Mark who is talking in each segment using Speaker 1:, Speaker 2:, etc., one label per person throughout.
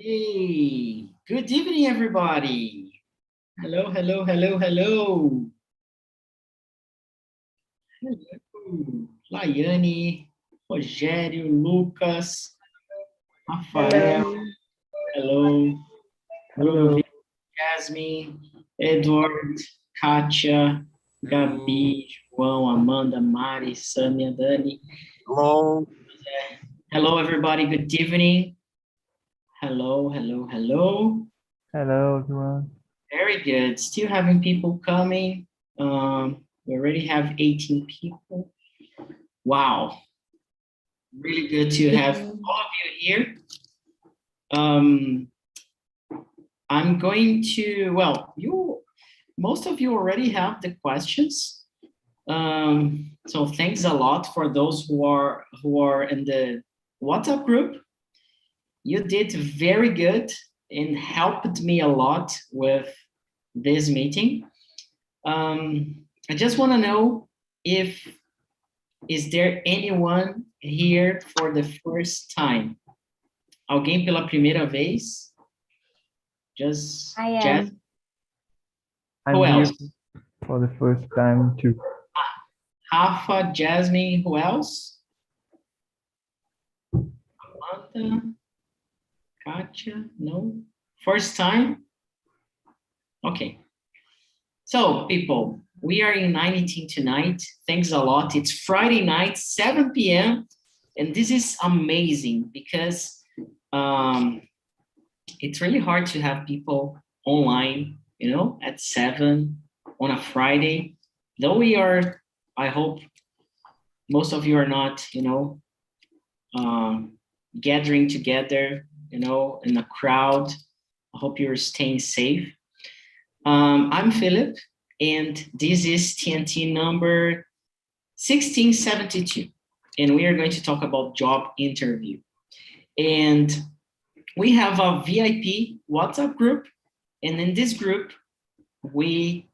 Speaker 1: Hey, good evening, everybody. Hello, hello, hello, hello. Hello, Laiane, Rogério, Lucas, Rafael,
Speaker 2: Hello.
Speaker 1: hello, Bruno,
Speaker 2: Hello.
Speaker 1: Jasmine, Edward, Kátia, Gabi, João, Amanda, Mari, Sâmia, Dani.
Speaker 2: Hello.
Speaker 1: Hello, everybody. Good evening. Hello, hello, hello.
Speaker 2: Hello, everyone.
Speaker 1: Very good. Still having people coming. We already have 18 people. Wow. Really good to have all of you here. I'm going to, well, most of you already have the questions. So thanks a lot for those who are in the WhatsApp group. You did very good and helped me a lot with this meeting. I just want to know is there anyone here for the first time? Alguém pela primeira vez? Just
Speaker 3: I am.
Speaker 1: Jess?
Speaker 2: I'm
Speaker 1: Who
Speaker 2: here
Speaker 1: else?
Speaker 2: for the first time too.
Speaker 1: Rafa, Jasmine, who else? Amanda, Katia, no? First time? Okay. So, people, we are in 19 tonight. Thanks a lot. It's Friday night, 7 p.m. And this is amazing because it's really hard to have people online, at 7 on a Friday. Though we are, I hope most of you are not, gathering together, in a crowd. I hope you're staying safe. I'm Philip, and this is TNT number 1672, and we are going to talk about job interview. And we have a VIP WhatsApp group, and in this group, we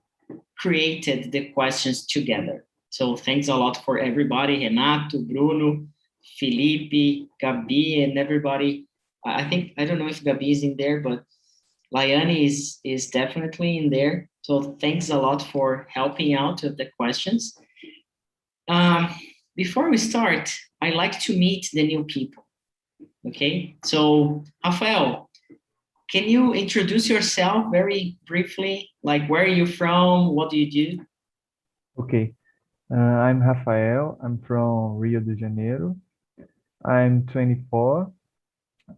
Speaker 1: created the questions together. So thanks a lot for everybody, Renato, Bruno, Felipe, Gabi, and everybody. I don't know if Gabi is in there, but Laiane is definitely in there. So thanks a lot for helping out with the questions. Before we start, I like to meet the new people. Okay, so Rafael, can you introduce yourself very briefly? Like, where are you from? What do you do?
Speaker 2: Okay. I'm Rafael. I'm from Rio de Janeiro. I'm 24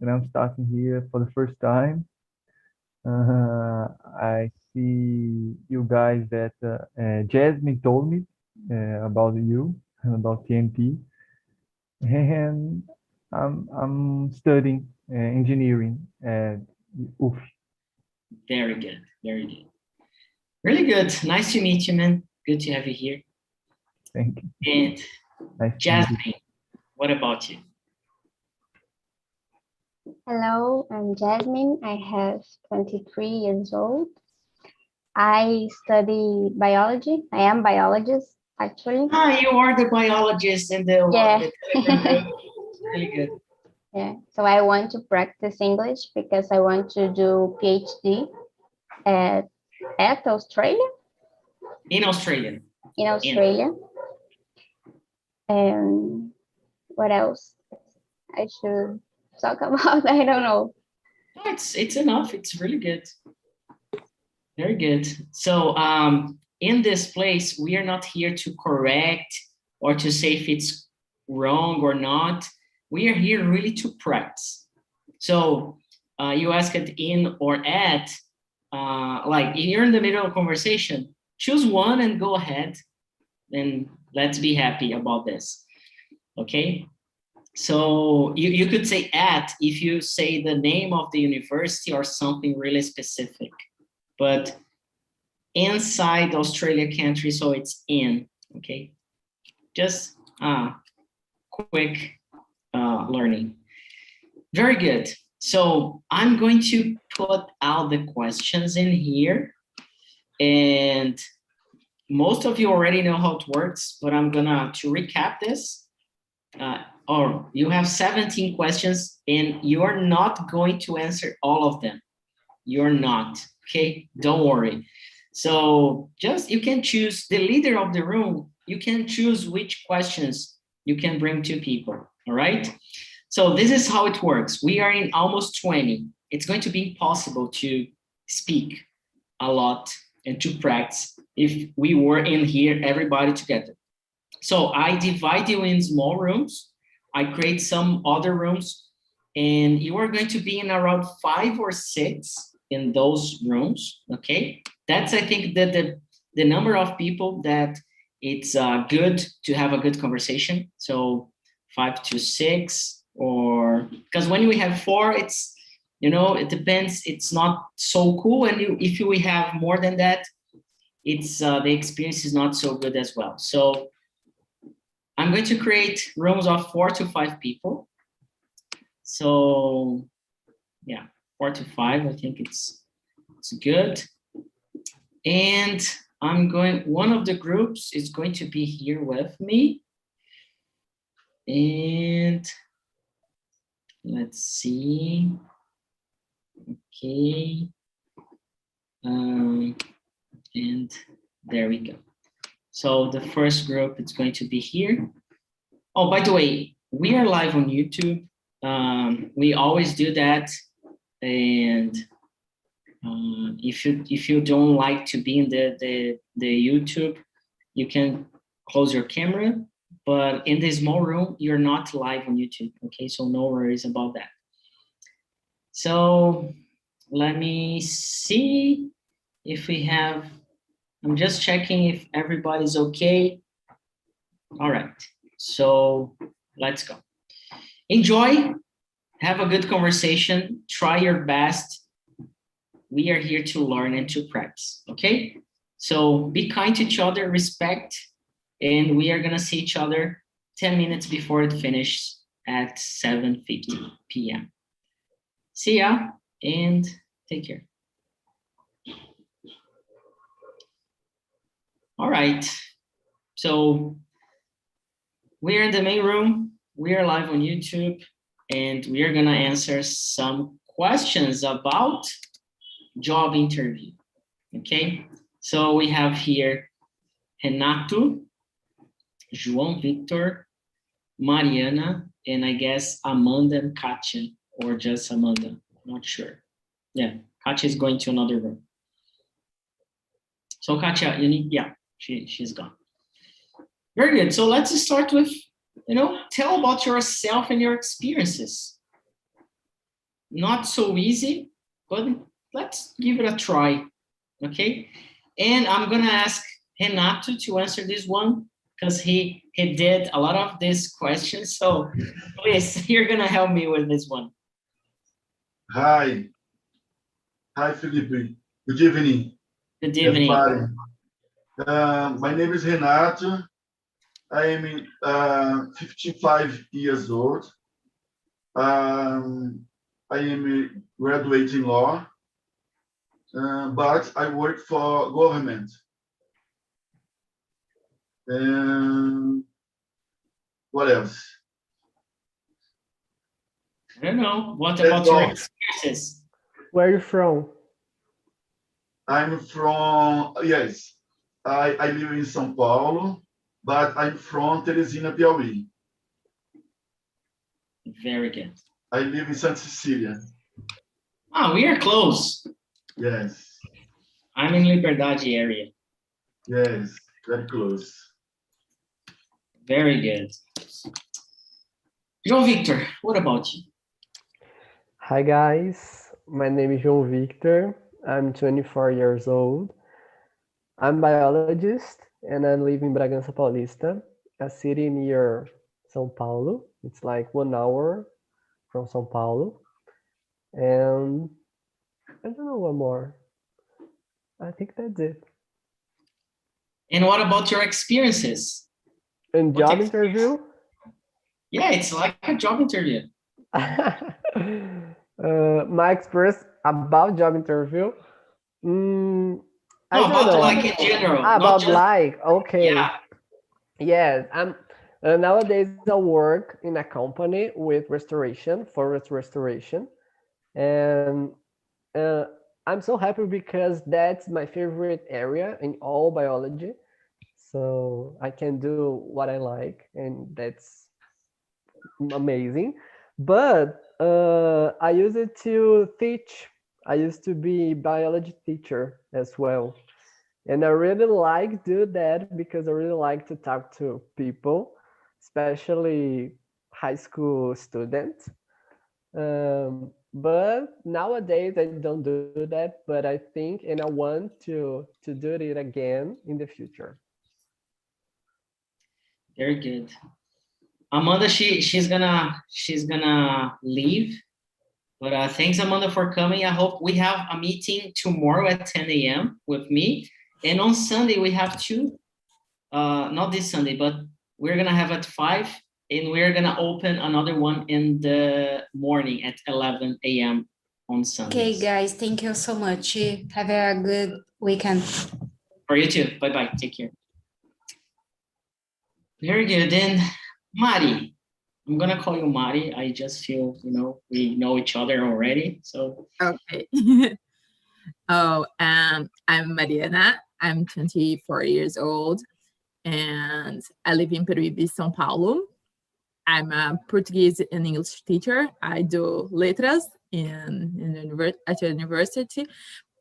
Speaker 2: and I'm starting here for the first time. I see you guys that Jasmine told me about you and about TNT. And I'm studying engineering at UF.
Speaker 1: Very good, very good. Really good. Nice to meet you, man. Good to have you here.
Speaker 2: Thank you.
Speaker 1: And
Speaker 2: Nice to
Speaker 1: Jasmine, what about you?
Speaker 3: Hello, I'm Jasmine. I have 23 years old. I study biology. I am biologist, actually.
Speaker 1: You are the biologist in the
Speaker 3: Yeah.
Speaker 1: Telegram group. Really good.
Speaker 3: Yeah. So I want to practice English because I want to do PhD at Australia.
Speaker 1: In Australia.
Speaker 3: In Australia. And what else I should talk about? I don't know.
Speaker 1: It's enough. It's really good. Very good. So in this place, we are not here to correct or to say if it's wrong or not. We are here really to practice. So you asked in or at, like if you're in the middle of a conversation, choose one and go ahead. And let's be happy about this. Okay? So you could say at if you say the name of the university or something really specific. But inside Australia country, so it's in, okay? Just quick learning. Very good. So I'm going to put out the questions in here, and most of you already know how it works, but I'm gonna to recap this. or you have 17 questions and you're not going to answer all of them. You're not, okay? Don't worry. So just, you can choose, the leader of the room, you can choose which questions you can bring to people, all right? So this is how it works. We are in almost 20. It's going to be impossible to speak a lot and to practice if we were in here, everybody together. So I divide you in small rooms. I create some other rooms, and you are going to be in around 5 or 6 in those rooms, okay? That's, I think, the number of people that it's good to have a good conversation. So 5 to 6, or because when we have 4, it's, you know, it depends. It's not so cool. And if we have more than that, it's the experience is not so good as well. So I'm going to create rooms of 4 to 5 people. So yeah, 4 to 5, I think it's good. And one of the groups is going to be here with me. And let's see. Okay. And there we go. So the first group is going to be here. Oh, by the way, we are live on YouTube. We always do that. And if you don't like to be in the YouTube, you can close your camera. But in the small room, you're not live on YouTube. Okay, so no worries about that. So let me see if we have. I'm just checking if everybody's okay. All right, so let's go. Enjoy, have a good conversation, try your best. We are here to learn and to practice, okay? So be kind to each other, respect, and we are gonna see each other 10 minutes before it finishes at 7:50 p.m. See ya, and take care. All right, so we're in the main room. We are live on YouTube, and we are gonna answer some questions about job interview, okay? So we have here Renato, João Victor, Mariana, and I guess Amanda and Katia, or just Amanda, not sure. Yeah, Katia is going to another room. So Katia, you need, yeah, she's gone. Very good. So let's start with, tell about yourself and your experiences. Not so easy, but let's give it a try, okay? And I'm gonna ask Renato to answer this one because he did a lot of these questions. So please, you're gonna help me with this one.
Speaker 4: Hi, Felipe. Good evening.
Speaker 1: Good evening.
Speaker 4: Everybody. My name is Renato. I am 55 years old. I am graduating law, but I work for government. What else?
Speaker 1: I don't know. What about your experiences?
Speaker 5: Where are you from?
Speaker 4: I'm from, yes, I live in São Paulo, but I'm from Teresina, Piauí.
Speaker 1: Very good.
Speaker 4: I live in Santa Cecília.
Speaker 1: Ah, we are close.
Speaker 4: Yes.
Speaker 1: I'm in Liberdade area.
Speaker 4: Yes, very close.
Speaker 1: Very good. João Victor, what about you?
Speaker 5: Hi guys, my name is João Victor. I'm 24 years old. I'm a biologist and I live in Bragança Paulista, a city near São Paulo. It's like 1 hour from São Paulo. And I don't know what more. I think that's it.
Speaker 1: And what about your experiences?
Speaker 5: And job interview?
Speaker 1: Yeah, it's like a job interview.
Speaker 5: My experience about job interview. I don't
Speaker 1: about
Speaker 5: know.
Speaker 1: like in general.
Speaker 5: About like, okay.
Speaker 1: Yeah.
Speaker 5: Yes, Nowadays, I work in a company with restoration, forest restoration. And I'm so happy because that's my favorite area in all biology. So I can do what I like, and that's amazing. But I used it to teach. I used to be biology teacher as well. And I really like do that because I really like to talk to people, especially high school students. But nowadays I don't do that, but I think and I want to do it again in the future.
Speaker 1: Very good. Amanda, she's gonna leave. But thanks, Amanda, for coming. I hope we have a meeting tomorrow at 10 a.m. with me. And on Sunday, we have two, not this Sunday, but we're going to have at 5. And we're going to open another one in the morning at 11 a.m. on Sunday.
Speaker 6: Okay, guys, thank you so much. Have a good weekend.
Speaker 1: For you too. Bye-bye. Take care. Very good. And Mari. I'm gonna call you Mari. I just feel, we know each other already. So
Speaker 7: okay. I'm Mariana. I'm 24 years old, and I live in Peruíbe, São Paulo. I'm a Portuguese and English teacher. I do letras at university,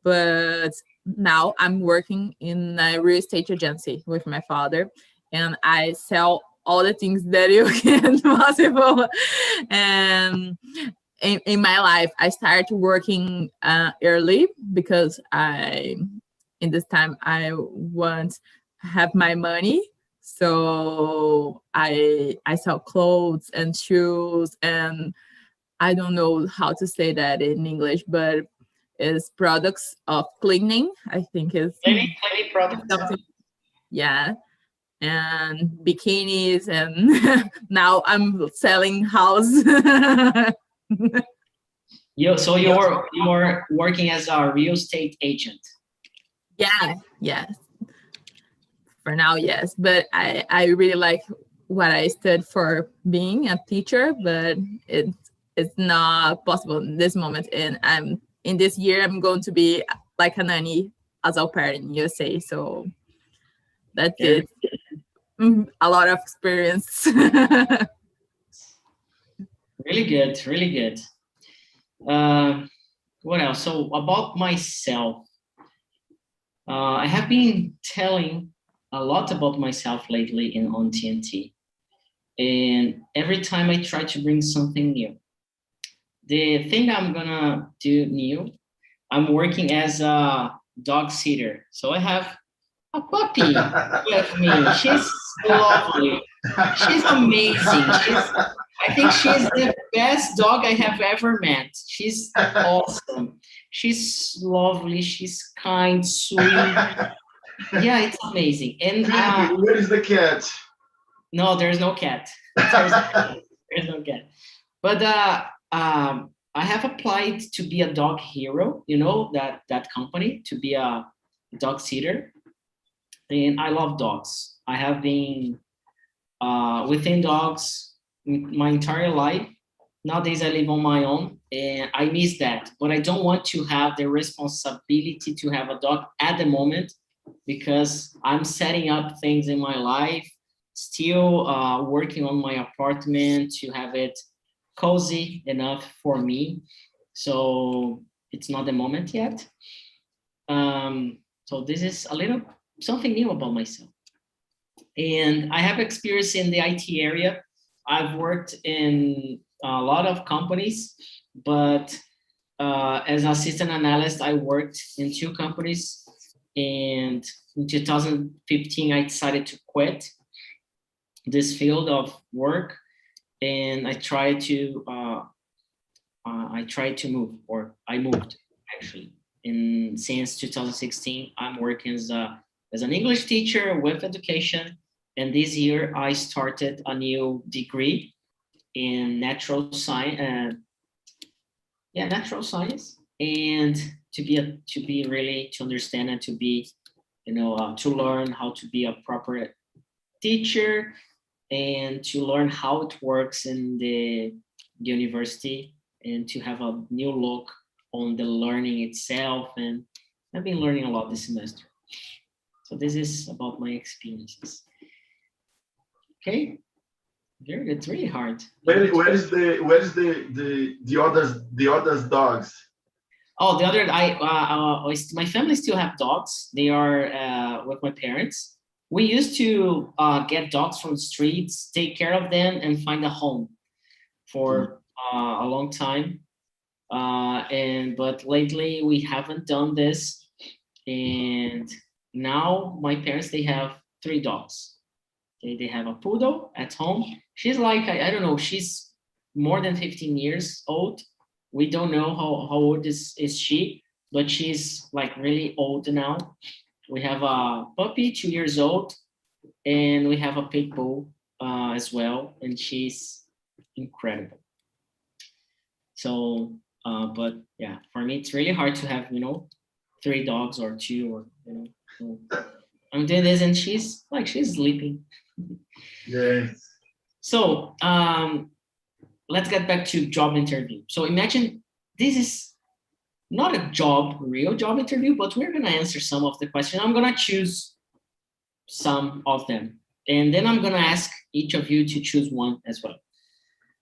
Speaker 7: but now I'm working in a real estate agency with my father, and I sell all the things that you can possible. And in my life, I started working early because in this time I want to have my money. So I sell clothes and shoes, and I don't know how to say that in English, but it's products of cleaning. I think it's
Speaker 1: cleaning products.
Speaker 7: Yeah. And bikinis, and now I'm selling house.
Speaker 1: So you're working as a real estate agent.
Speaker 7: Yeah, yes. For now, yes. But I really like what I stood for being a teacher, but it's not possible in this moment. And in this year I'm going to be like a nanny as au pair in USA. So that's it. A lot of experience.
Speaker 1: Really good, really good. What else? So about myself, I have been telling a lot about myself lately on TNT, and every time I try to bring something new. The thing I'm gonna do new, I'm working as a dog sitter, so I have a puppy with me. She's lovely. She's amazing. I think she's the best dog I have ever met. She's awesome. She's lovely. She's kind, sweet. Yeah, it's amazing. And
Speaker 4: where is the cat?
Speaker 1: No, there's no cat. There's no cat. But I have applied to be a dog hero. That company, to be a dog sitter. And I love dogs. I have been within dogs my entire life. Nowadays I live on my own, and I miss that. But I don't want to have the responsibility to have a dog at the moment, because I'm setting up things in my life, still working on my apartment to have it cozy enough for me. So it's not the moment yet. So this is a little something new about myself. And I have experience in the IT area. I've worked in a lot of companies, but as an assistant analyst, I worked in 2 companies. And in 2015, I decided to quit this field of work, and I tried to move, or I moved actually. And since 2016, I'm working as an English teacher with education. And this year I started a new degree in natural science. Natural science, and to understand and to be, to learn how to be a proper teacher, and to learn how it works in the university and to have a new look on the learning itself. And I've been learning a lot this semester. So this is about my experiences. Okay, very good. It's really hard.
Speaker 4: Where is the others dogs?
Speaker 1: Oh, the other, my family still have dogs. They are with my parents. We used to get dogs from the streets, take care of them, and find a home for a long time. But lately we haven't done this. And now my parents, they have 3 dogs. They have a poodle at home. She's like, I don't know, she's more than 15 years old. We don't know how old is she, but she's like really old now. We have a puppy, 2 years old, and we have a pit bull as well, and she's incredible. So, but yeah, for me, it's really hard to have, 3 dogs or 2, or, so I'm doing this, and she's sleeping.
Speaker 4: Yes.
Speaker 1: So, let's get back to job interview. So imagine this is not a real job interview, but we're gonna answer some of the questions. I'm gonna choose some of them, and then I'm gonna ask each of you to choose one as well.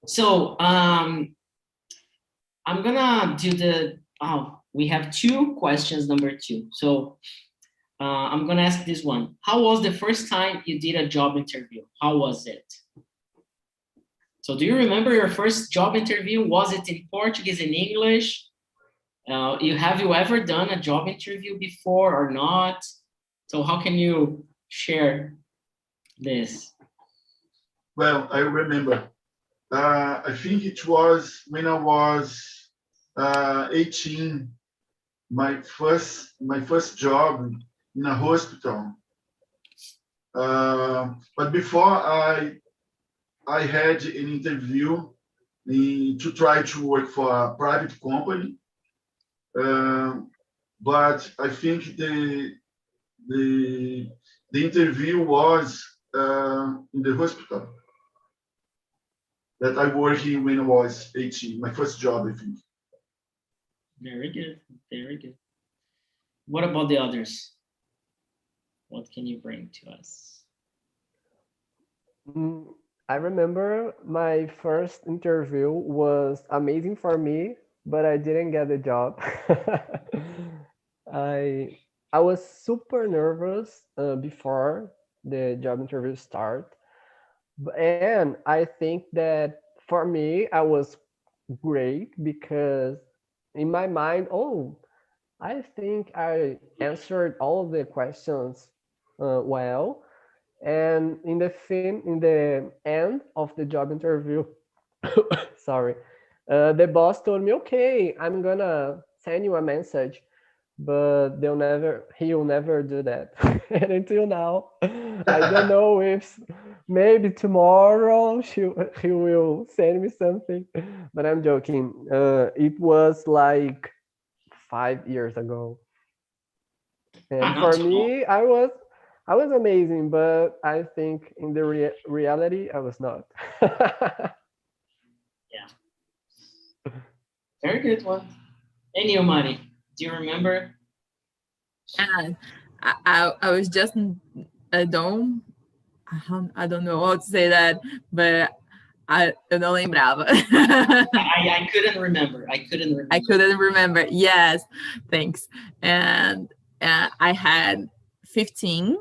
Speaker 1: So I'm gonna do we have 2 questions, number 2. So I'm gonna ask this one. How was the first time you did a job interview? How was it? So do you remember your first job interview? Was it in Portuguese, in English? Have you ever done a job interview before or not? So how can you share this?
Speaker 4: Well, I remember. I think it was when I was 18. My first job in a hospital. But before I had an interview to try to work for a private company, but I think the interview was in the hospital that I worked in when I was 18. My first job, I think.
Speaker 1: Very good, very good. What about the others? What can you bring to us?
Speaker 5: I remember my first interview was amazing for me, but I didn't get the job. I was super nervous before the job interview start, and I think that for me I was great because in my mind, I think I answered all of the questions well. And in the end of the job interview, sorry, the boss told me, okay, I'm gonna send you a message, but he'll never do that. And until now, I don't know if maybe tomorrow he will send me something, but I'm joking. It was like 5 years ago. And for me, I was amazing, but I think in the reality, I was not.
Speaker 1: Yeah. Very good one. And you, Mari, do you remember?
Speaker 7: And I was just, I don't know how to say that, but eu não lembrava.
Speaker 1: I couldn't remember. I couldn't remember.
Speaker 7: Yes, thanks. And I had 15,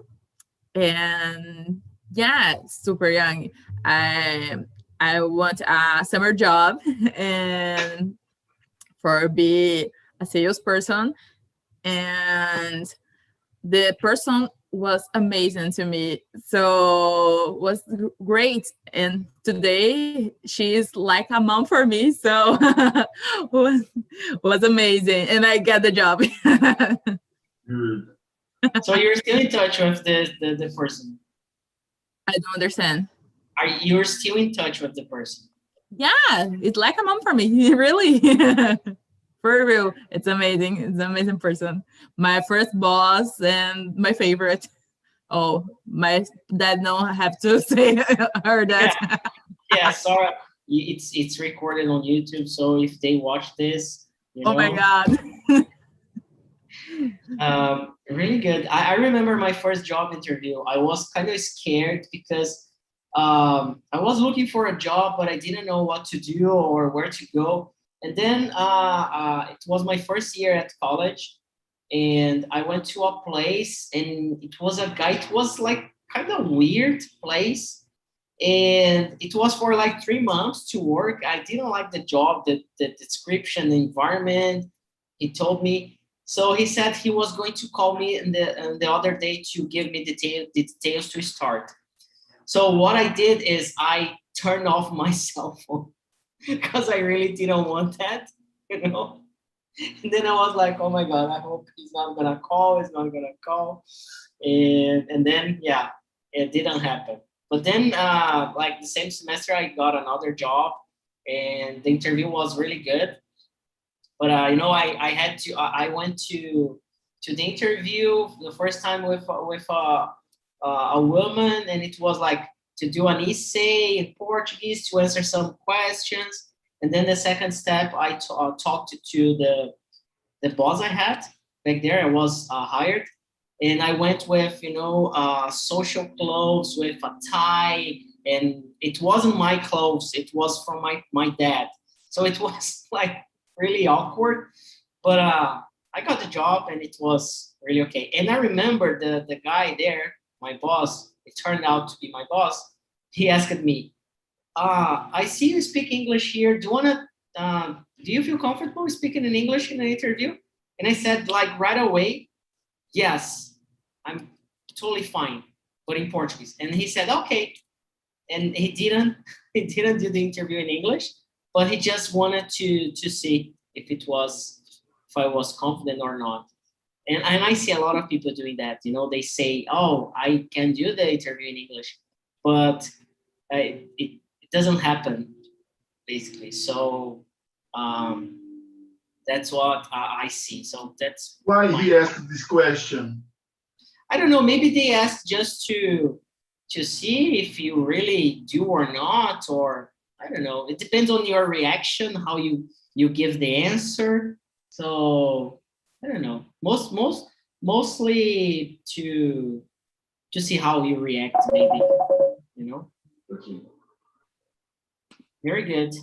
Speaker 7: and yeah, super young. I want a summer job and for be a salesperson, and the person was amazing to me, so was great, and today she is like a mom for me, so was amazing, and I got the job.
Speaker 4: Good.
Speaker 1: So you're still in touch with the person?
Speaker 7: I don't understand.
Speaker 1: Are you still in touch with the person?
Speaker 7: Yeah, it's like a mom for me, really. For real, it's amazing. It's an amazing person. My first boss and my favorite. Oh, my dad don't have to say her that.
Speaker 1: Yeah, sorry. It's recorded on YouTube, so if they watch this, you know.
Speaker 7: Oh my God.
Speaker 1: Really good. I remember my first job interview. I was kind of scared because I was looking for a job, but I didn't know what to do or where to go. And then it was my first year at college, and I went to a place, and it was like kind of weird place, and it was for like 3 months to work. I didn't like the job, the description, the environment. He told me. So he said he was going to call me in the other day to give me the details to start. So what I did is I turned off my cell phone because I really didn't want that, you know. And then I was like, oh my God, I hope he's not gonna call. And then yeah, it didn't happen. But then like the same semester, I got another job, and the interview was really good. But you know, I went to the interview the first time with a woman, and it was like to do an essay in Portuguese to answer some questions. And then the second step, I talked to the boss I had back there. I was hired, and I went with, you know, social clothes with a tie, and it wasn't my clothes. It was from my dad. So it was like really awkward, but I got the job, and it was really okay. And I remember the guy there, my boss, it turned out to be my boss. He asked me, I see you speak English here. Do you feel comfortable speaking in English in an interview? And I said, like, right away, yes, I'm totally fine, but in Portuguese. And he said, okay. And he didn't do the interview in English, but he just wanted to see if I was confident or not. And I see a lot of people doing that. You know, they say, oh, I can do the interview in English, but it doesn't happen, basically. So that's what I see. So that's
Speaker 4: Why he asked this question?
Speaker 1: I don't know. Maybe they asked just to see if you really do or not, or I don't know. It depends on your reaction, how you give the answer. So I don't know. Mostly to see how you react, maybe. You know.
Speaker 4: Okay.
Speaker 1: Very good.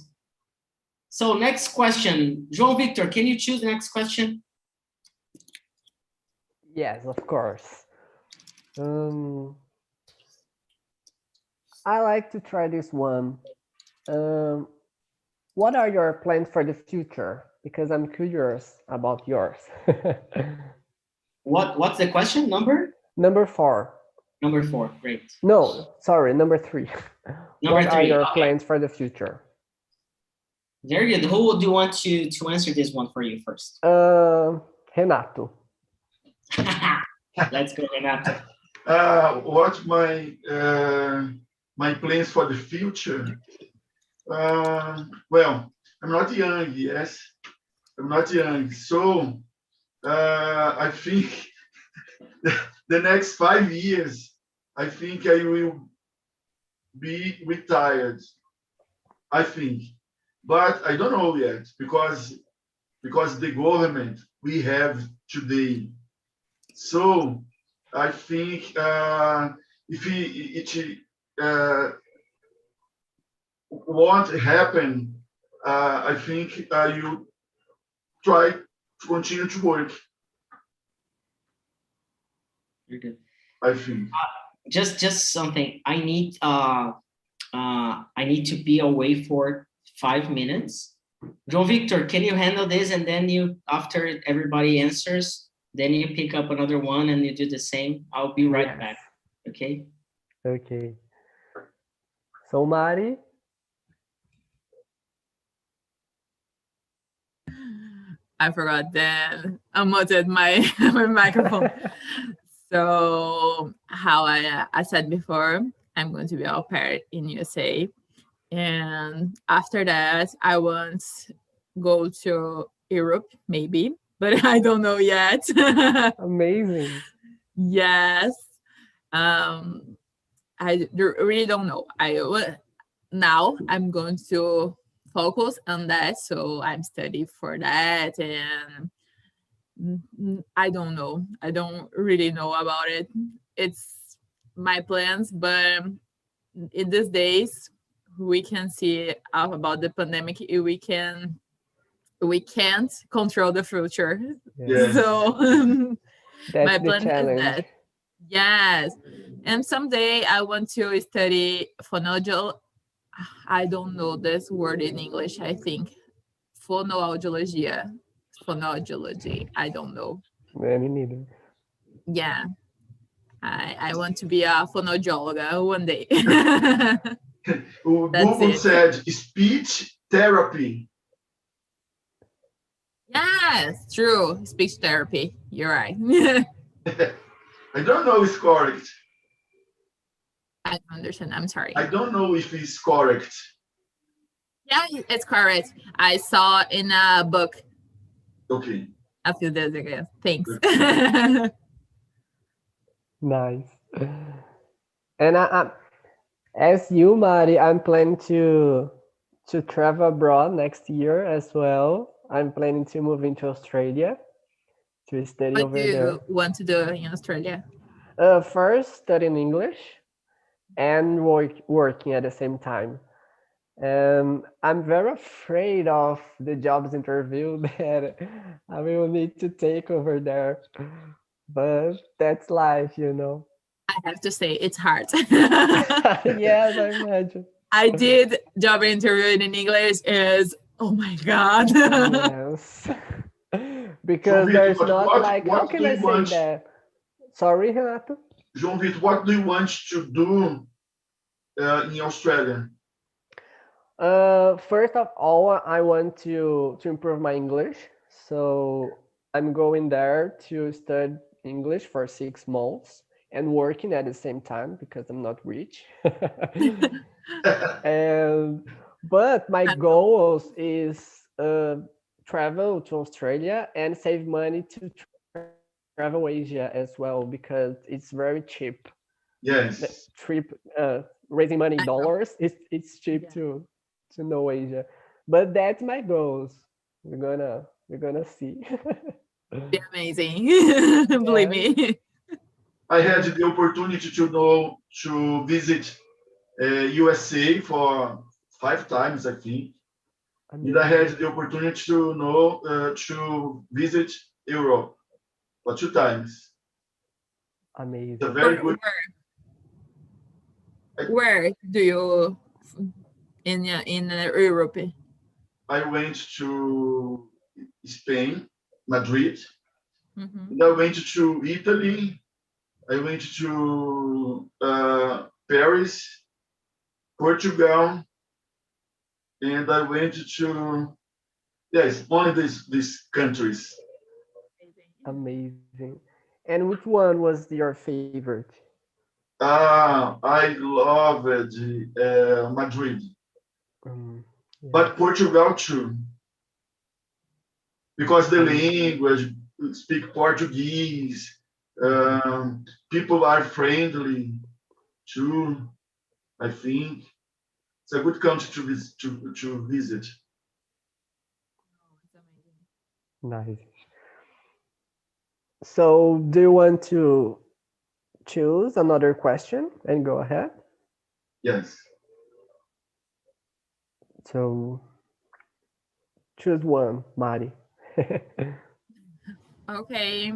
Speaker 1: So next question, João Victor. Can you choose the next question?
Speaker 5: Yes, of course. I like to try this one. What are your plans for the future? Because I'm curious about yours.
Speaker 1: What's the question? Number
Speaker 5: 4.
Speaker 1: Number 4. Great.
Speaker 5: No, sorry, number 3.
Speaker 1: Number 3.
Speaker 5: What are your
Speaker 1: okay.
Speaker 5: plans for the future?
Speaker 1: Very good. Who do you want to answer this one for you first?
Speaker 5: Renato.
Speaker 1: Let's go, Renato.
Speaker 4: What my plans for the future? Well, I'm not young, yes. I'm not young. So I think the next 5 years, I think I will be retired. I think. But I don't know yet, because the government we have today. So I think if it won't happen, I think you try to continue to work.
Speaker 1: You're good.
Speaker 4: I think.
Speaker 1: Just something. I need to be away for 5 minutes. João Victor, can you handle this? And then you, after everybody answers, then you pick up another one and you do the same. I'll be right back. Okay?
Speaker 5: Okay. So, Mari?
Speaker 7: I forgot that I muted my microphone. So how I said before, I'm going to be au pair in USA. And after that, I want to go to Europe, maybe, but I don't know yet.
Speaker 5: Amazing.
Speaker 7: Yes. I really don't know. Now I'm going to focus on that, so I'm studying for that, and I don't know. I don't really know about it. It's my plans, but in these days we can see about the pandemic. We can't control the future.
Speaker 4: Yes.
Speaker 7: So
Speaker 5: That's
Speaker 7: my
Speaker 5: the
Speaker 7: plan is
Speaker 5: challenge.
Speaker 7: that. Yes. And someday I want to study phonology. I don't know this word in English, I think. Fonoaudiologia. Phonology. I don't know.
Speaker 5: Me neither.
Speaker 7: Yeah. I want to be a phonologist one day.
Speaker 4: Google
Speaker 7: it.
Speaker 4: said speech therapy.
Speaker 7: Yes, true. Speech therapy. You're right.
Speaker 4: I don't know if it's correct.
Speaker 7: I don't understand. I'm sorry.
Speaker 4: I don't know if it's correct.
Speaker 7: Yeah, it's correct. I saw in a book
Speaker 4: Okay.
Speaker 7: a few days ago. Thanks.
Speaker 5: Nice. And as you, Mari, I'm planning to travel abroad next year as well. I'm planning to move into Australia to study
Speaker 7: What
Speaker 5: over
Speaker 7: do
Speaker 5: there.
Speaker 7: you want to do in Australia?
Speaker 5: First, studying English and working at the same time. I'm very afraid of the jobs interview that I will need to take over there. But that's life, you know.
Speaker 7: I have to say it's hard.
Speaker 5: Yes, I imagine.
Speaker 7: I did job interview in English is oh my god.
Speaker 5: Yes. Because
Speaker 4: João
Speaker 5: there's
Speaker 4: Vitor,
Speaker 5: not like, how
Speaker 4: what
Speaker 5: can
Speaker 4: do
Speaker 5: I
Speaker 4: you
Speaker 5: say
Speaker 4: want?
Speaker 5: that? Sorry, Renato?
Speaker 4: João Vitor, what do you want to do in Australia?
Speaker 5: First of all, I want to improve my English. So I'm going there to study English for 6 months and working at the same time because I'm not rich. But my goals is travel to Australia and save money to travel Asia as well because it's very cheap.
Speaker 4: Yes.
Speaker 5: Raising money in dollars, it's cheap to know Asia. But that's my goals. We're gonna see.
Speaker 7: Be amazing. Believe me.
Speaker 4: I had the opportunity to visit USA for 5 times, I think. And I had the opportunity to visit Europe for 2 times.
Speaker 5: Amazing.
Speaker 4: It's a very good.
Speaker 7: Where do you in Europe?
Speaker 4: I went to Spain, Madrid.
Speaker 7: Mm-hmm.
Speaker 4: And I went to Italy. I went to Paris, Portugal, and I went to only these countries.
Speaker 5: Amazing. And which one was your favorite?
Speaker 4: I loved Madrid,
Speaker 5: Yeah.
Speaker 4: but Portugal too, because the language, speak Portuguese, people are friendly too. I think it's a good country to visit.
Speaker 5: Nice. So, do you want to choose another question and go ahead?
Speaker 4: Yes.
Speaker 5: So, choose one, Mari.
Speaker 7: Okay.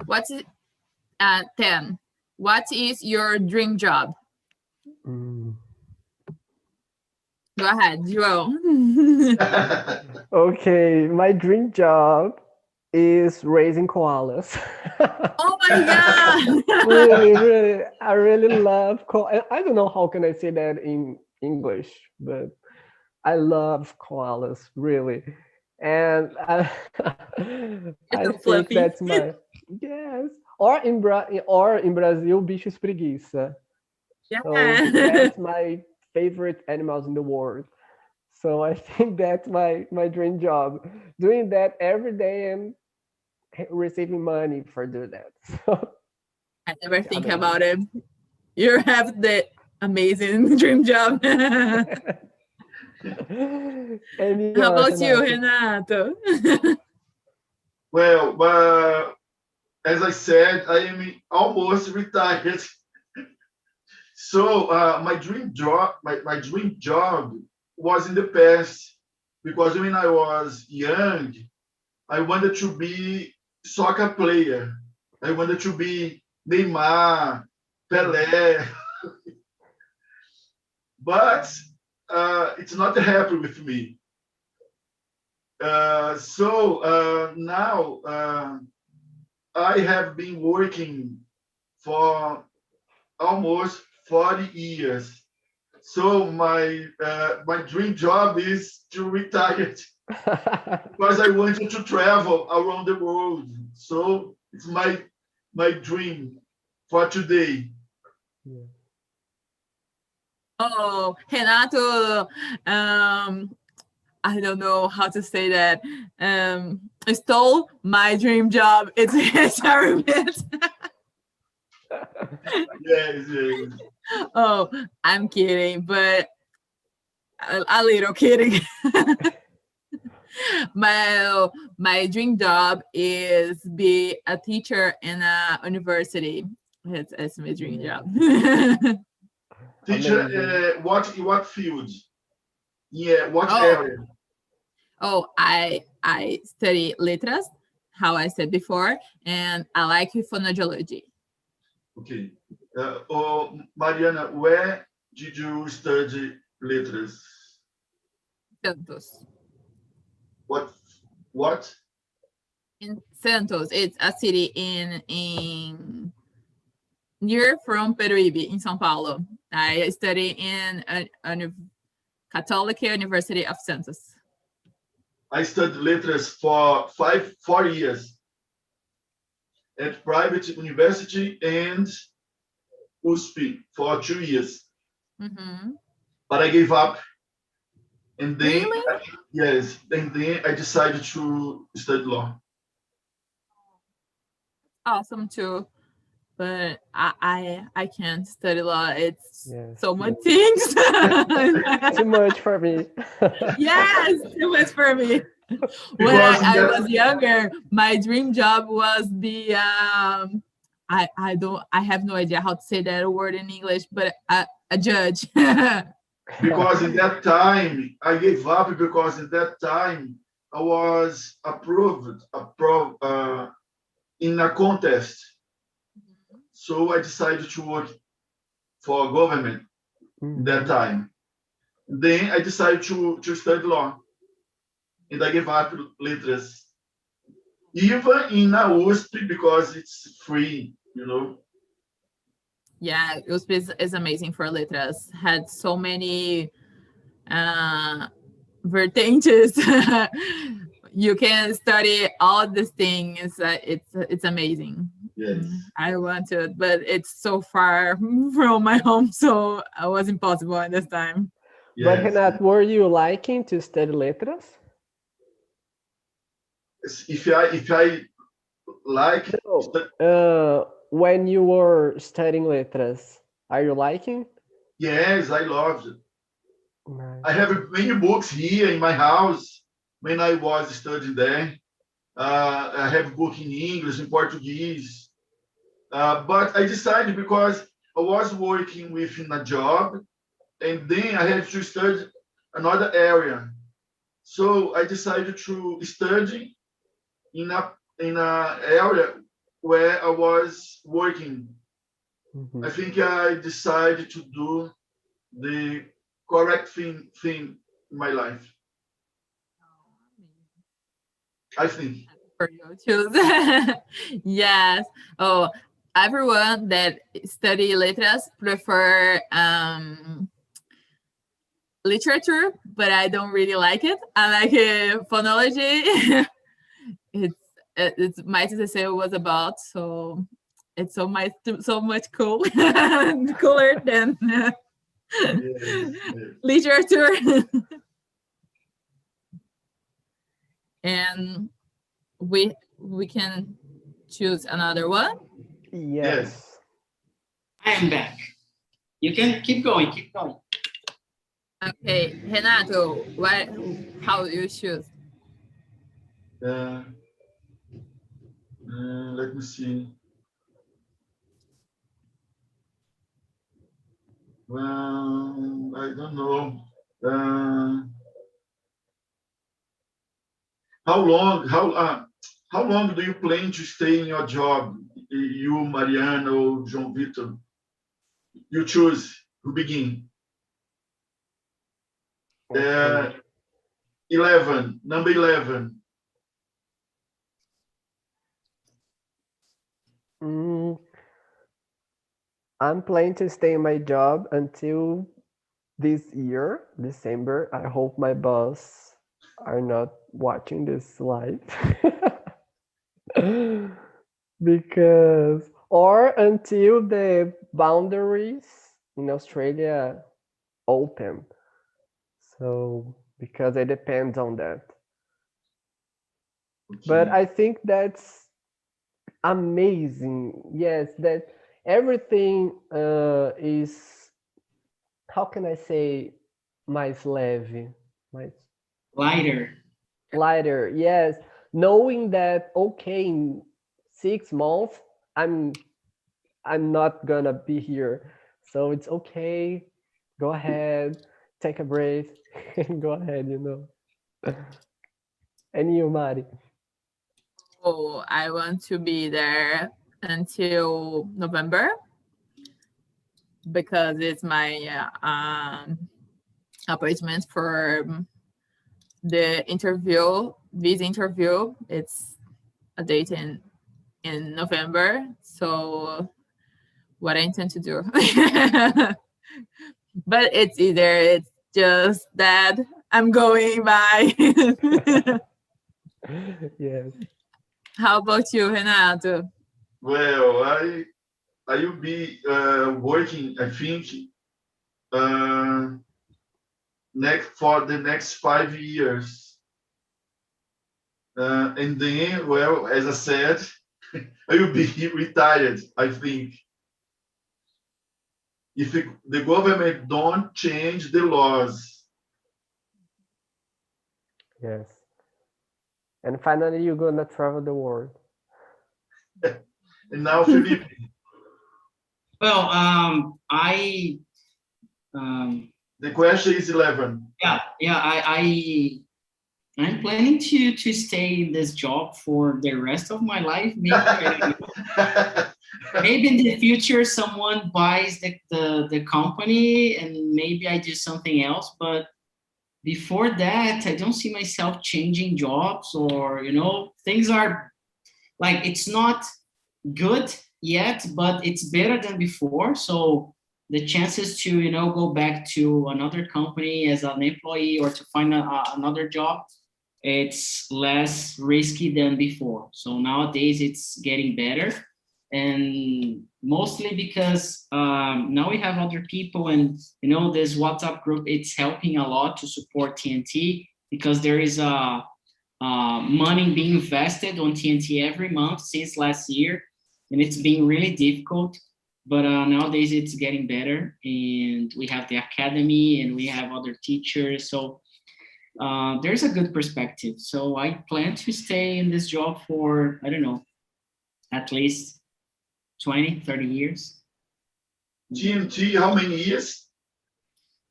Speaker 7: What's 10? What is your dream job? Go ahead, João.
Speaker 5: Okay, my dream job is raising koalas.
Speaker 7: Oh my god!
Speaker 5: Really, I really love I don't know how can I say that in English, but I love koalas, really. And I think
Speaker 7: fluffy.
Speaker 5: that's my yes. Or in Brazil, bichos preguiça.
Speaker 7: Yeah.
Speaker 5: So that's my favorite animals in the world. So I think that's my dream job. Doing that every day and receiving money for doing that. So
Speaker 7: I never think
Speaker 5: amazing.
Speaker 7: about it. You have the amazing dream job. How
Speaker 5: And
Speaker 7: about you,
Speaker 5: Renato?
Speaker 7: Renato?
Speaker 4: Well, as I said, I am almost retired. So my dream job was in the past, because when I was young, I wanted to be soccer player. I wanted to be Neymar, Pelé, but it's not happy with me. So now I have been working for almost 40 years. So my dream job is to retire, because I wanted to travel around the world. So it's my dream for today.
Speaker 7: Oh, Renato, I don't know how to say that. Stole my dream job. It's a bit.
Speaker 4: Yes.
Speaker 7: Oh, I'm kidding, but a little kidding. My dream job is be a teacher in a university. It's my dream job.
Speaker 4: Teacher, what field? Yeah, what
Speaker 7: Oh.
Speaker 4: area?
Speaker 7: Oh, I study letras, how I said before, and I like phonology.
Speaker 4: Okay. Mariana, where did you study letras?
Speaker 7: Santos.
Speaker 4: What?
Speaker 7: In Santos, it's a city in near from Peruíbe in São Paulo. I study in a Catholic University of Santos.
Speaker 4: I studied letras for 4 years at private university and USP for 2 years.
Speaker 7: Mm-hmm.
Speaker 4: But I gave up. And then,
Speaker 7: Really?
Speaker 4: yes, and then I decided to study law.
Speaker 7: Awesome too, but I can't study law. It's
Speaker 5: Yes.
Speaker 7: so much things.
Speaker 5: Too much for me.
Speaker 7: Yes, too much for me. When
Speaker 4: Because
Speaker 7: I
Speaker 4: that-
Speaker 7: was younger, my dream job was the I have no idea how to say that word in English, but a judge.
Speaker 4: because in that time I gave up, because in that time I was approved in a contest. So I decided to work for government that time. Then I decided to study law, and I gave up letras, even in a USP, because it's free,
Speaker 7: Yeah, USP is amazing for letras. Had so many vertentes. You can study all these things. It's amazing.
Speaker 4: Yes.
Speaker 7: I want to, but it's so far from my home, so it was impossible at this time.
Speaker 5: But
Speaker 4: Yes.
Speaker 5: Renato, were you liking to study letras?
Speaker 4: If I like,
Speaker 5: When you were studying letras, are you liking?
Speaker 4: yes, I loved it.
Speaker 5: Nice.
Speaker 4: I have many books here in my house when I was studying there. I have book in English, in Portuguese. But I decided, because I was working within a job, and then I had to study another area. So I decided to study in a area where I was working. I think I decided to do the correct thing in my life. I think.
Speaker 7: For you choose. Yes. Oh, everyone that study letras prefer literature, but I don't really like it. I like phonology. It's my TCC was about, so it's so much cool, cooler than
Speaker 4: Yes.
Speaker 7: literature. And we can choose another one.
Speaker 5: Yes.
Speaker 1: I am back. You can keep going, keep going.
Speaker 7: Okay, Renato, how you choose?
Speaker 4: Let me see. Well, I don't know. How long do you plan to stay in your job? You, Mariano, João Victor. You choose. Who begin?
Speaker 5: Okay.
Speaker 4: 11. Number 11.
Speaker 5: I'm planning to stay in my job until this year, December. I hope my boss are not watching this live. Because, or until the boundaries in Australia open. So, because it depends on that. But I think that's amazing. Yes, that everything is, how can I say, mais leve, lighter. Yes, knowing that, okay, in 6 months I'm not gonna be here, so it's okay. Go ahead, take a break, and go ahead. And you, Mari?
Speaker 7: Oh, I want to be there until November because it's my appointment for the interview, visa interview. It's a date in November. So what I intend to do. But it's just that I'm going by.
Speaker 5: Yes.
Speaker 7: How about you, Renato?
Speaker 4: Well, I will be working, I think, for the next 5 years. And then, well, as I said, I will be retired, I think. If the government don't change the laws.
Speaker 5: Yes. And finally, you're gonna travel the world.
Speaker 4: And now, Felipe.
Speaker 1: Well,
Speaker 4: The question is 11.
Speaker 1: I'm planning to stay in this job for the rest of my life. Maybe in the future someone buys the company and maybe I do something else. But before that, I don't see myself changing jobs or, things are like, it's not good yet, but it's better than before. So the chances to, go back to another company as an employee or to find another job, it's less risky than before. So nowadays it's getting better. And mostly because now we have other people and, this WhatsApp group, it's helping a lot to support TNT because there is money being invested on TNT every month since last year. And it's been really difficult, but nowadays it's getting better. And we have the academy and we have other teachers. So there's a good perspective. So I plan to stay in this job for, I don't know, at least 20, 30 years.
Speaker 4: TNT, how many years?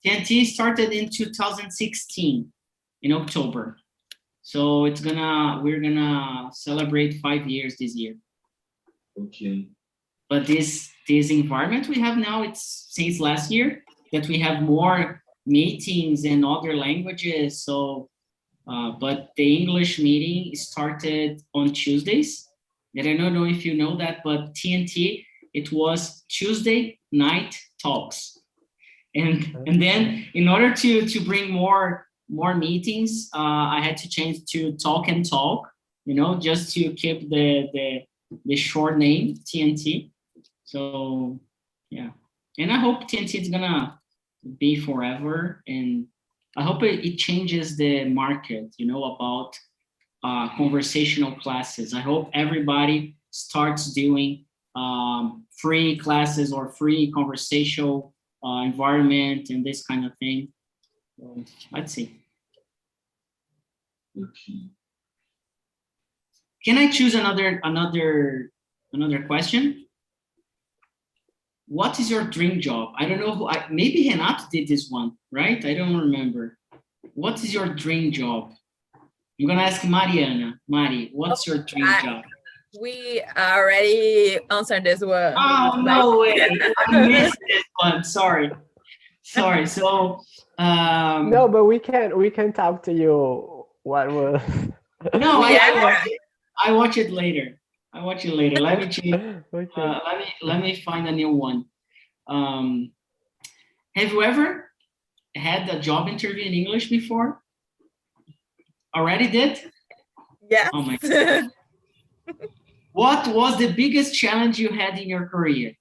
Speaker 1: TNT started in 2016 in October. So we're gonna celebrate 5 years this year.
Speaker 4: Okay.
Speaker 1: But this environment we have now, it's since last year that we have more meetings in other languages. So, but the English meeting started on Tuesdays. And I don't know if you know that, but TNT, it was Tuesday night talks. And then in order to bring more meetings, I had to change to TALKNTALK, just to keep the short name TNT. So yeah, and I hope TNT is gonna be forever, and I hope it changes the market, about conversational classes. I hope everybody starts doing free classes or free conversational environment and this kind of thing. So, let's see.
Speaker 4: Okay.
Speaker 1: Can I choose another question? What is your dream job? I don't know who. Maybe Renato did this one, right? I don't remember. What is your dream job? I'm gonna ask Mariana. Mari, what's your dream job?
Speaker 7: We already answered this one.
Speaker 1: Oh, no way. I missed this one. Sorry. So,
Speaker 5: No, but we can talk to you. What was?
Speaker 1: No,
Speaker 7: Yeah.
Speaker 1: I watch it later. Let me change.
Speaker 5: Okay.
Speaker 1: Let me find a new one. Have you ever had a job interview in English before? Already did?
Speaker 7: Yes.
Speaker 1: Oh my God. What was the biggest challenge you had in your career?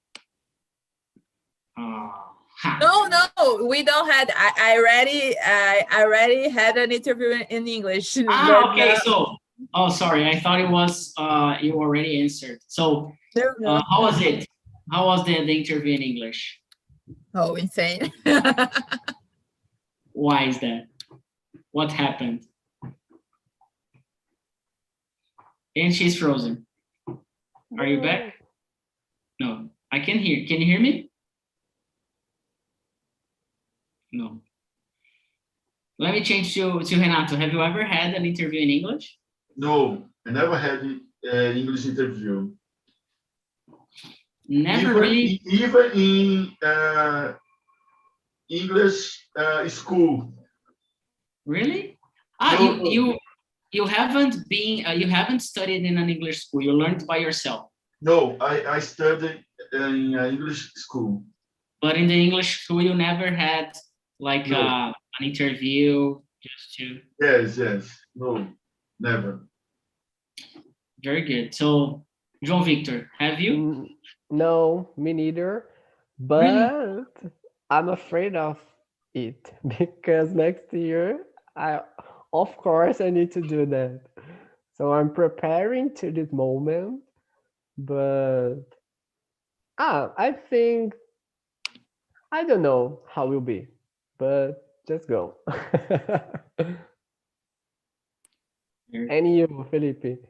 Speaker 7: No, we don't had. I already had an interview in English. but
Speaker 1: Okay. So, oh, sorry. I thought it was you already answered. So,
Speaker 7: no.
Speaker 1: how was it? How was the interview in English?
Speaker 7: Oh, insane.
Speaker 1: Why is that? What happened? And she's frozen. Are you back? No, I can hear. Can you hear me? No. Let me change to Renato. Have you ever had an interview in English?
Speaker 4: No, I never had an English interview.
Speaker 1: Never really.
Speaker 4: Even in English school.
Speaker 1: Really?
Speaker 4: No.
Speaker 1: You haven't been. You haven't studied in an English school. You learned by yourself.
Speaker 4: No, I studied in English school.
Speaker 1: But in the English school, you never had like
Speaker 4: No.
Speaker 1: an interview just to.
Speaker 4: Yes. No, never.
Speaker 1: Very good. So, João Victor, have you?
Speaker 5: No, me neither. But
Speaker 1: Really?
Speaker 5: I'm afraid of it because next year, of course, I need to do that. So I'm preparing to this moment, but I think I don't know how it will be, but just go. And you, Felipe?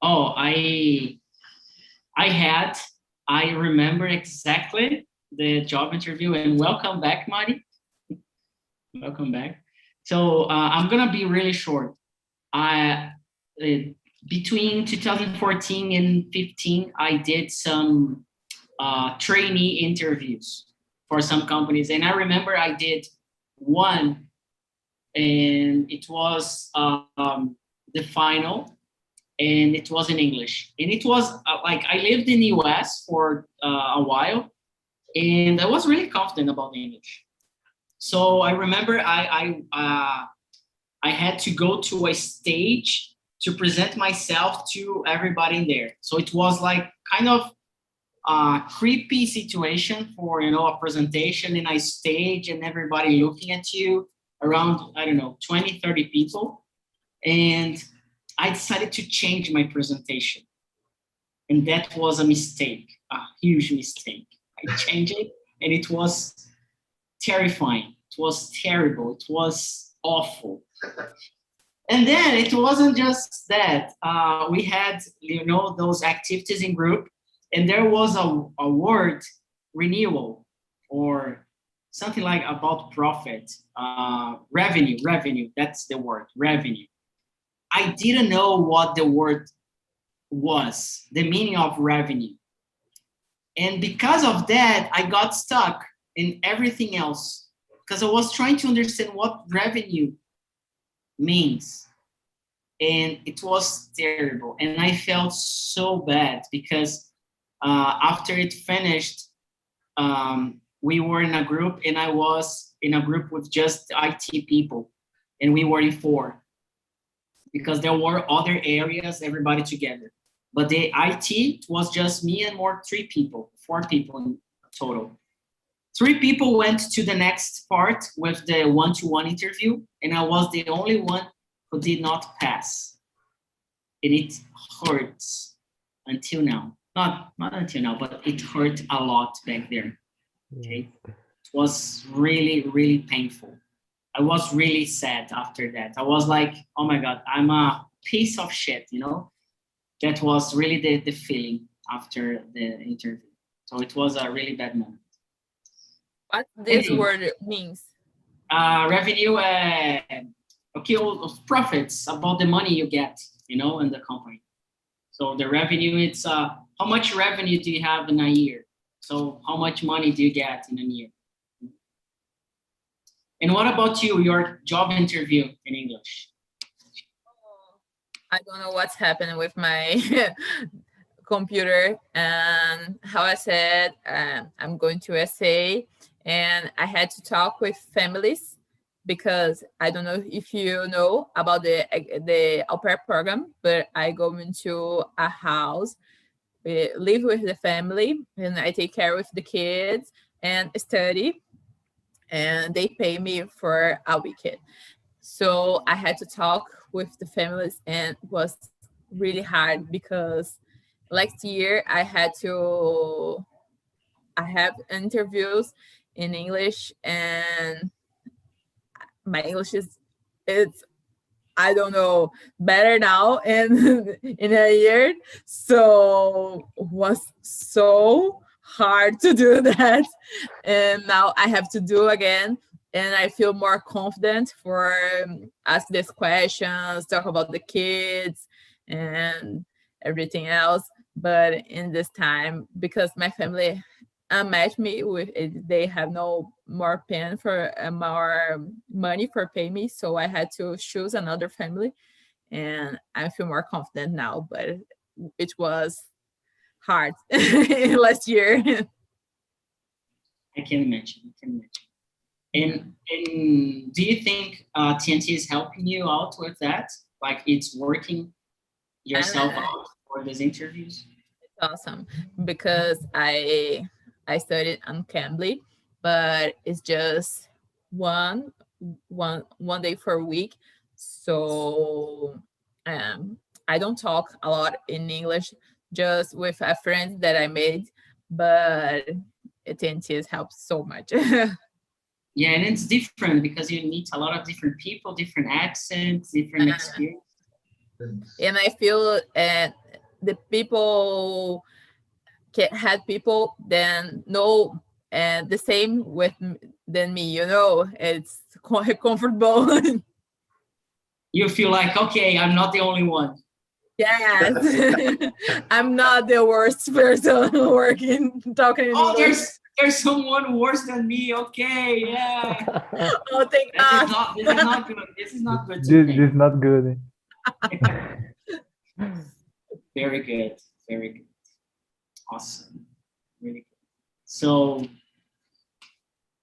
Speaker 1: Oh, I remember exactly the job interview, and welcome back, Mari. Welcome back. So I'm gonna be really short. Between 2014 and 15, I did some trainee interviews for some companies, and I remember I did one, and it was the final. And it was in English. And it was like I lived in the US for a while, and I was really confident about English. So I remember I had to go to a stage to present myself to everybody in there. So it was like kind of a creepy situation for, a presentation in a stage and everybody looking at you, around, I don't know, 20, 30 people. And I decided to change my presentation. And that was a mistake, a huge mistake. I changed it, and it was terrifying. It was terrible. It was awful. And then it wasn't just that. We had, those activities in group, and there was a word, renewal, or something like about profit, revenue. That's the word, revenue. I didn't know what the word was, the meaning of revenue. And because of that, I got stuck in everything else because I was trying to understand what revenue means. And it was terrible. And I felt so bad because after it finished, we were in a group, and I was in a group with just IT people, and we were in 4. Because there were other areas, everybody together. But the IT was just me and 4 people in total. 3 people went to the next part with the one-to-one interview, and I was the only one who did not pass. and it hurts until now. Not until now, but it hurt a lot back there. Okay, it was really, really painful. I was really sad after that. I was like, oh my God, I'm a piece of shit, you know? That was really the feeling after the interview. So it was a really bad moment.
Speaker 7: What this word means?
Speaker 1: Revenue, okay, profits, about the money you get, you know, in the company. So the revenue, it's how much revenue do you have in a year? So how much money do you get in a year? And what about you, your job interview in English?
Speaker 7: I don't know what's happening with my computer. And how I said, I'm going to SA, and I had to talk with families because I don't know if you know about the au pair program, but I go into a house, live with the family, and I take care of the kids and study, and they pay me for a weekend. So I had to talk with the families, and it was really hard because last year I have interviews in English, and my English it's I don't know, better now in in a year. So it was so hard to do that. And now I have to do again. And I feel more confident for ask these questions, talk about the kids and everything else. But in this time, because my family match me with they have no more pen for more money for pay me, so I had to choose another family, and I feel more confident now, but it was hard last year.
Speaker 1: I can imagine. And do you think TNT is helping you out with that? Like it's working yourself out for these interviews?
Speaker 7: It's awesome because I studied on Cambly, but it's just one day per week. So I don't talk a lot in English, just with a friend that I made, but TNT helps so much.
Speaker 1: Yeah, and it's different because you meet a lot of different people, different accents, different experiences.
Speaker 7: And I feel the people can have people then know the same with than me, you know, it's quite comfortable.
Speaker 1: You feel like, okay, I'm not the only one.
Speaker 7: Yes. I'm not the worst person working, talking in English.
Speaker 1: There's someone worse than me. Okay, yeah.
Speaker 7: Oh, thank God.
Speaker 1: This is not good. This is not good.
Speaker 2: This is not good.
Speaker 1: Very good. Very good. Awesome. Really good. So,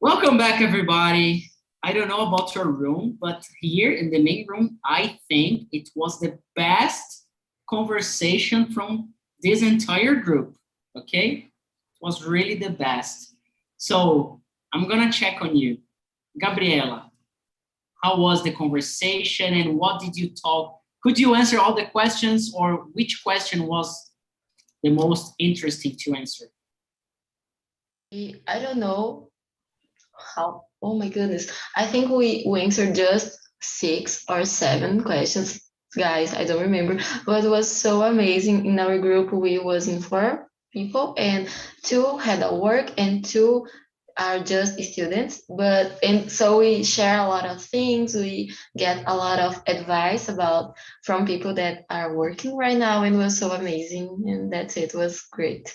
Speaker 1: welcome back, everybody. I don't know about your room, but here in the main room, I think it was the best conversation from this entire group. Okay? It was really the best. So, I'm gonna check on you. Gabriela, how was the conversation and what did you talk? Could you answer all the questions, or which question was the most interesting to answer?
Speaker 8: I don't know how. Oh my goodness. I think we answered just 6 or 7 questions, guys. I don't remember, but it was so amazing. In our group, we wasn't 4 people, and 2 had a work and 2 are just students. And so we share a lot of things. We get a lot of advice from people that are working right now, and it was so amazing. And that's it. It was great.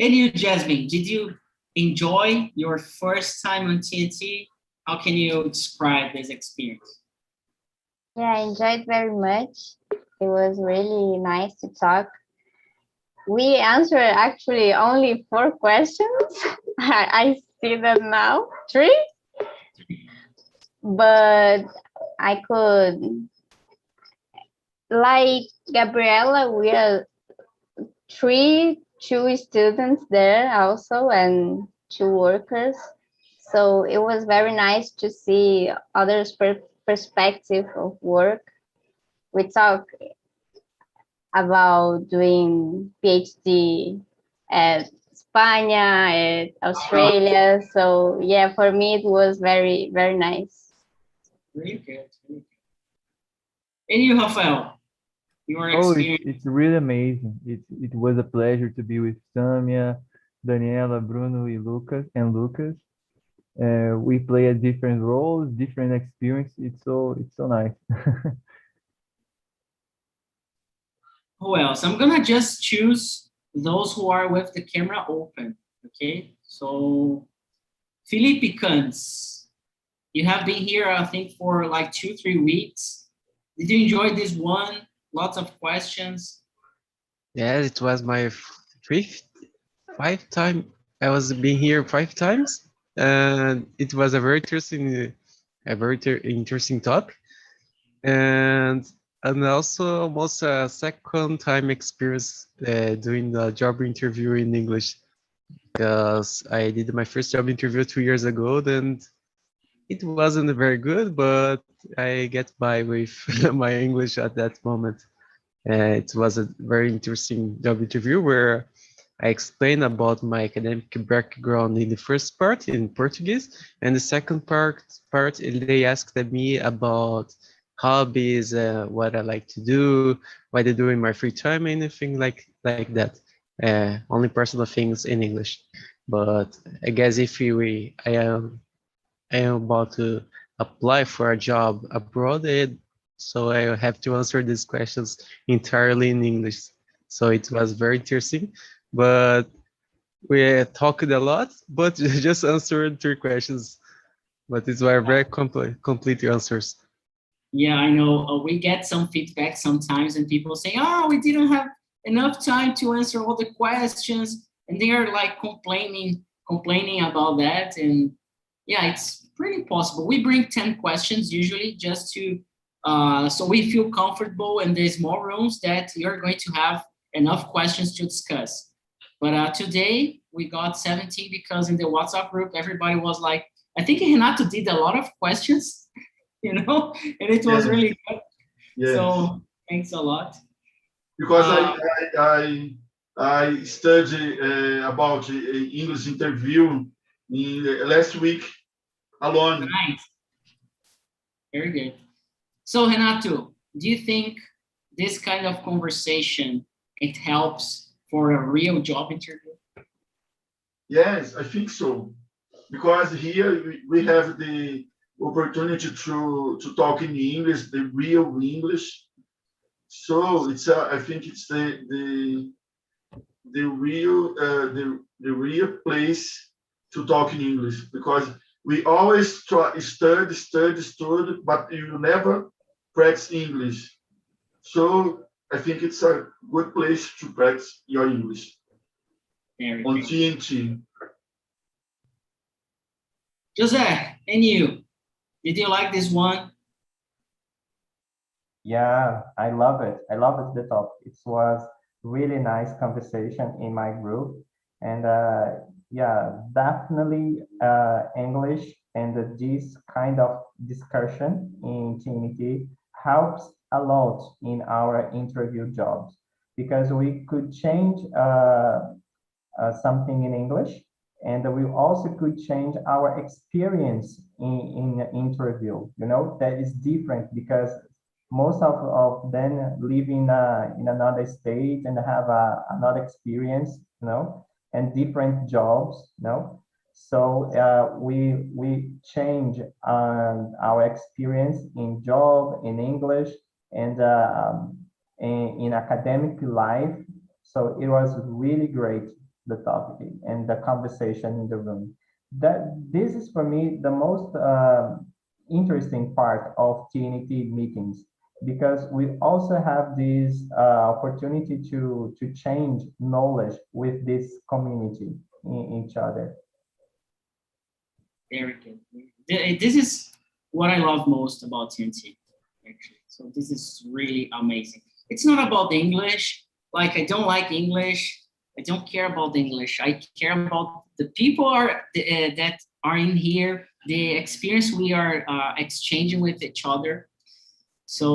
Speaker 1: And you, Jasmine, did you enjoy your first time on TNT? How can you describe this experience?
Speaker 3: Yeah, I enjoyed very much. It was really nice to talk. We answered actually only 4 questions. I see that now, 3. But I could, like Gabriela, we are 2 students there also and 2 workers. So it was very nice to see others' perspective of work. we talk about doing PhD at Spain, at Australia. So yeah, for me it was very, very nice.
Speaker 1: Very good. Very good. And you, Rafael, your
Speaker 2: Oh,
Speaker 1: experience?
Speaker 2: it's really amazing. It was a pleasure to be with Samia, Daniela, Bruno, and Lucas. We play at different roles, different experience. It's so nice.
Speaker 1: Who else? I'm gonna just choose those who are with the camera open. Okay, so Felipe Cans, you have been here, I think, for like 2-3 weeks. Did you enjoy this one? Lots of questions.
Speaker 9: Yes, it was my fifth time. I was being here 5 times, and it was a very interesting talk, and also almost a second time experience doing the job interview in English, because I did my first job interview 2 years ago, and it wasn't very good, but I get by with my English at that moment. It was a very interesting job interview where I explained about my academic background in the first part in Portuguese, and the second part they asked me about hobbies, what I like to do, what I do in my free time, anything like that. Only personal things in English. But I guess if I am about to apply for a job abroad, so I have to answer these questions entirely in English. So it was very interesting, but we talked a lot, but just answered 3 questions. But these were very complete answers.
Speaker 1: Yeah, I know. We get some feedback sometimes, and people say, "Oh, we didn't have enough time to answer all the questions," and they are like complaining about that. And yeah, it's pretty possible. We bring 10 questions usually just to so we feel comfortable, and there's more rooms that you're going to have enough questions to discuss. But today we got 17 because in the WhatsApp group everybody was like, I think Renato did a lot of questions, and it was really good.
Speaker 4: Yes.
Speaker 1: So thanks a lot.
Speaker 4: Because I studied about English interview last week alone.
Speaker 1: Nice. Very good. So Renato, do you think this kind of conversation, it helps for a real job interview?
Speaker 4: Yes, I think so. Because here we have the opportunity to talk in English, the real English. So it's I think it's the real place to talk in English, because we always study, but you never practice English. So I think it's a good place to practice your English on TNT.
Speaker 1: Jose, and you, did you like this one?
Speaker 10: Yeah, I love it. I love it, the topic. It was really nice conversation in my group. And yeah, definitely English and this kind of discussion in TNT helps a lot in our interview jobs, because we could change something in English, and we also could change our experience in interview. That is different, because most of them live in another state and have another experience, and different jobs, So we change our experience in job, in English, and in academic life. So it was really great, the topic and the conversation in the room. This is for me the most interesting part of TNT meetings, because we also have this opportunity to change knowledge with this community in each other.
Speaker 1: Very good. This is what I love most about TNT, actually. So this is really amazing. It's not about the English. Like, I don't like English. I don't care about the English. I care about the people that are in here, the experience we are exchanging with each other. So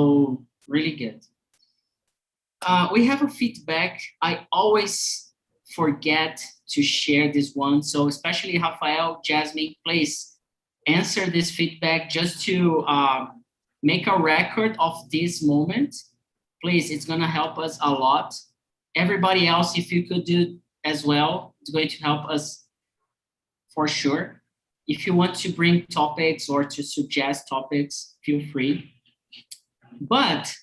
Speaker 1: Really good. We have a feedback. I always forget to share this one. So especially Rafael, Jasmine, please answer this feedback just to make a record of this moment. Please, it's gonna help us a lot. Everybody else, if you could do as well, it's going to help us for sure. If you want to bring topics or to suggest topics, feel free. But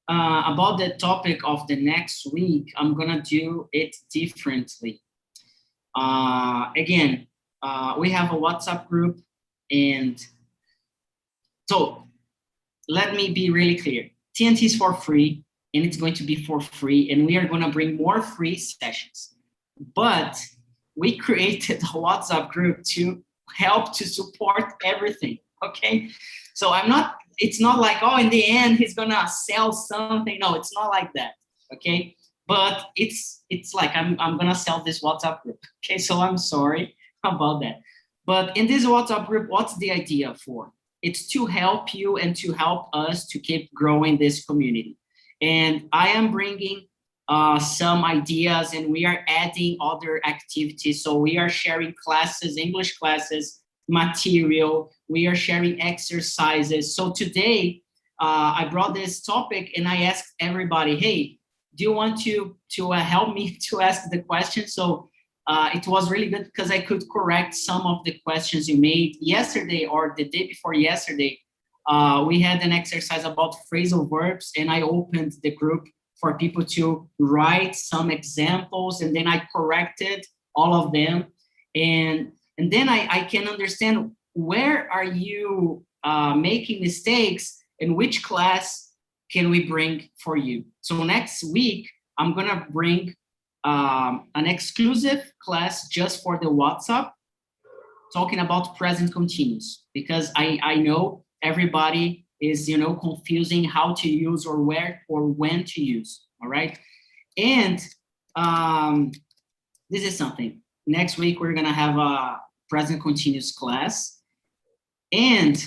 Speaker 1: about the topic of the next week, I'm gonna do it differently. Again, we have a WhatsApp group, and so let me be really clear. TNT is for free, and it's going to be for free, and we are gonna bring more free sessions. But we created a WhatsApp group to help to support everything, okay? So it's not like, oh, in the end, he's gonna sell something. No, it's not like that, okay? But it's like, I'm gonna sell this WhatsApp group, okay? So I'm sorry about that. But in this WhatsApp group, what's the idea for? It's to help you and to help us to keep growing this community. And I am bringing some ideas, and we are adding other activities. So we are sharing classes, English classes, material, we are sharing exercises. So today I brought this topic and I asked everybody, hey, do you want to help me to ask the question? So it was really good because I could correct some of the questions you made yesterday or the day before yesterday. We had an exercise about phrasal verbs, and I opened the group for people to write some examples, and then I corrected all of them. And then I can understand where are you making mistakes and which class can we bring for you. So next week, I'm gonna bring an exclusive class just for the WhatsApp, talking about present continuous, because I know everybody is, confusing how to use or where or when to use, all right? And this is something. Next week, we're gonna have a present continuous class. And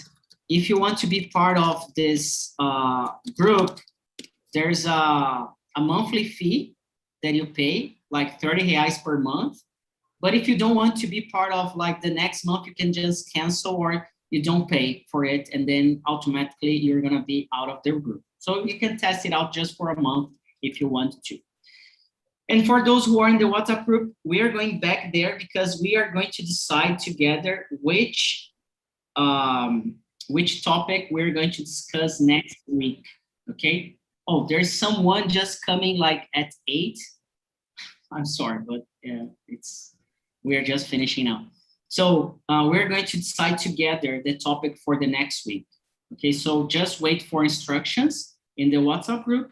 Speaker 1: if you want to be part of this group, there's a monthly fee that you pay, like 30 reais per month. But if you don't want to be part of like the next month, you can just cancel or you don't pay for it, and then automatically you're gonna be out of the group. So you can test it out just for a month if you want to. And for those who are in the WhatsApp group, we are going back there because we are going to decide together which topic we're going to discuss next week, okay? Oh, there's someone just coming like at 8. I'm sorry, but we're just finishing now. So we're going to decide together the topic for the next week. Okay, so just wait for instructions in the WhatsApp group.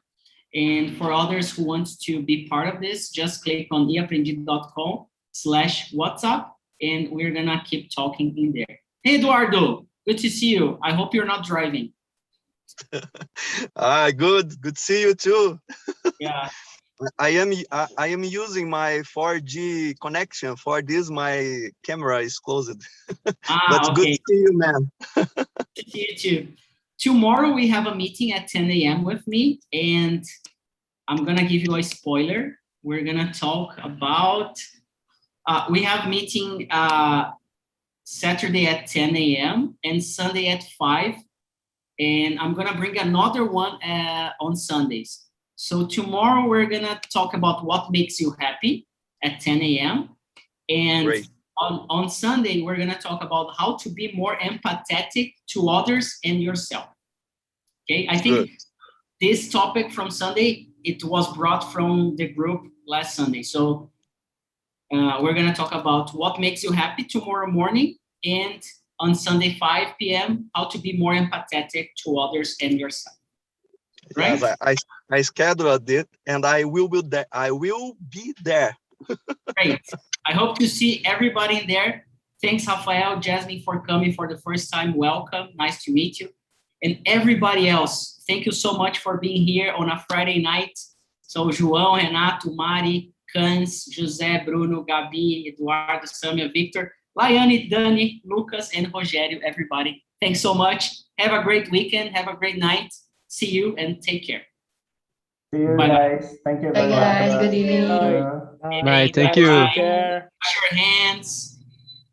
Speaker 1: And for others who want to be part of this, just click on eaprendi.com/WhatsApp, and we're gonna keep talking in there. Hey, Eduardo, good to see you. I hope you're not driving.
Speaker 11: Good to see you too.
Speaker 1: Yeah.
Speaker 11: I am using my 4G connection. For this, my camera is closed. But
Speaker 1: okay.
Speaker 11: Good to see you, man.
Speaker 1: Good to see you too. Tomorrow we have a meeting at 10 a.m. with me, and I'm gonna give you a spoiler. We're gonna talk about, we have meeting Saturday at 10 a.m. and Sunday at 5, and I'm gonna bring another one on Sundays. So tomorrow we're gonna talk about what makes you happy at 10 a.m. And
Speaker 11: Great.
Speaker 1: On Sunday, we're gonna talk about how to be more empathetic to others and yourself. Okay, I think this topic from Sunday, it was brought from the group last Sunday. So we're gonna talk about what makes you happy tomorrow morning, and on Sunday 5 p.m. how to be more empathetic to others and yourself. Right?
Speaker 11: Yes, I scheduled it, and I will be there.
Speaker 1: Great. I hope to see everybody in there. Thanks, Rafael, Jasmine, for coming for the first time. Welcome. Nice to meet you. And everybody else, thank you so much for being here on a Friday night. So João, Renato, Mari, Cans, José, Bruno, Gabi, Eduardo, Samia, Victor, Laiane, Dani, Lucas, and Rogério, everybody. Thanks so much. Have a great weekend. Have a great night. See you and take care.
Speaker 10: See you
Speaker 1: Bye-bye.
Speaker 10: guys. Thank you
Speaker 8: Bye
Speaker 10: very much.
Speaker 8: guys, good evening.
Speaker 5: Bye.
Speaker 9: Bye, thank
Speaker 1: Bye-bye.
Speaker 9: you.
Speaker 5: Take care.
Speaker 1: Wash your hands.